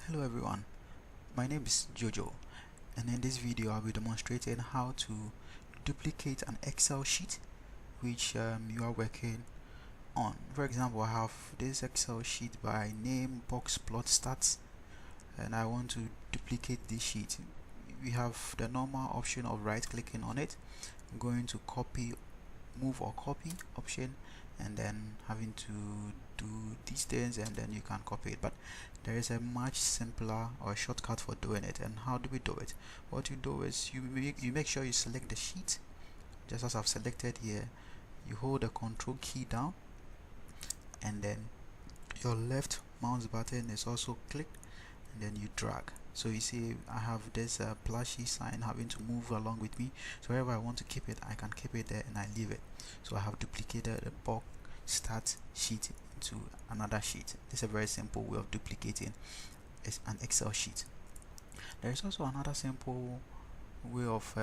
Hello everyone, my name is Jojo, and in this video I'll be demonstrating how to duplicate an Excel sheet which you are working on. For example, I have this Excel sheet by name box plot stats, and I want to duplicate this sheet. We have the normal option of right clicking on it, going to copy, move or copy option, and then having to do these things, and then you can copy it. But there is a much simpler or shortcut for doing it. And how do we do it? What you do is you make sure you select the sheet, just as I've selected here. You hold the control key down, and then your left mouse button is also clicked, and then you drag. So you see I have this plushy sign having to move along with me, so wherever I want to keep it, I can keep it there and I leave it. So I have duplicated the box start sheet into another sheet. This is a very simple way of duplicating an Excel sheet. There is also another simple way of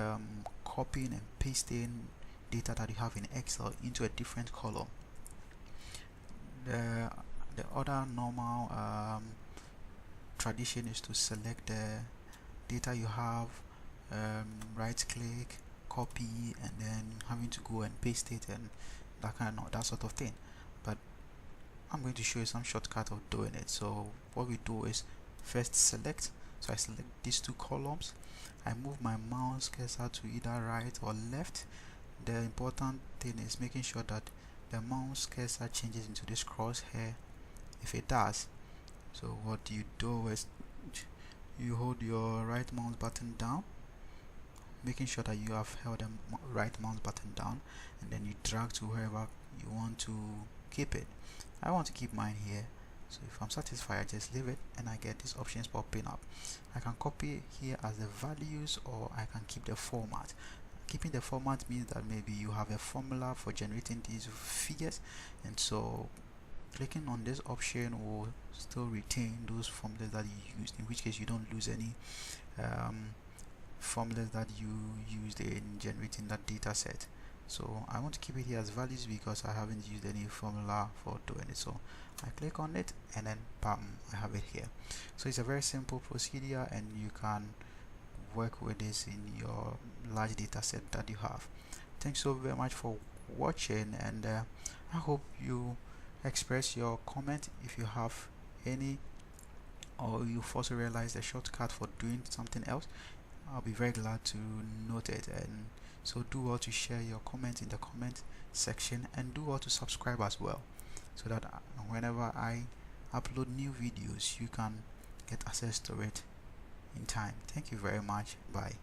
copying and pasting data that you have in Excel into a different column. The other normal tradition is to select the data you have, right click, copy, and then having to go and paste it and that sort of thing. But I'm going to show you some shortcut of doing it. So what we do is first select. So I select these two columns, I move my mouse cursor to either right or left. The important thing is making sure that the mouse cursor changes into this crosshair. If it does, so what you do is you hold your right mouse button down, making sure that you have held the right mouse button down, and then you drag to wherever you want to keep it. I want to keep mine here, so if I'm satisfied I just leave it and I get these options popping up. I can copy here as the values, or I can keep the format. Keeping the format means that maybe you have a formula for generating these figures, and so clicking on this option will still retain those formulas that you used, in which case you don't lose any formulas that you used in generating that data set. So I want to keep it here as values because I haven't used any formula for doing it. So I click on it and then bam, I have it here. So it's a very simple procedure, and you can work with this in your large data set that you have. Thanks so very much for watching, and I hope you express your comment if you have any, or you've also realized a shortcut for doing something else. I'll be very glad to note it, and so do well to share your comment in the comment section, and do well to subscribe as well, so that whenever I upload new videos you can get access to it in time. Thank you very much. Bye.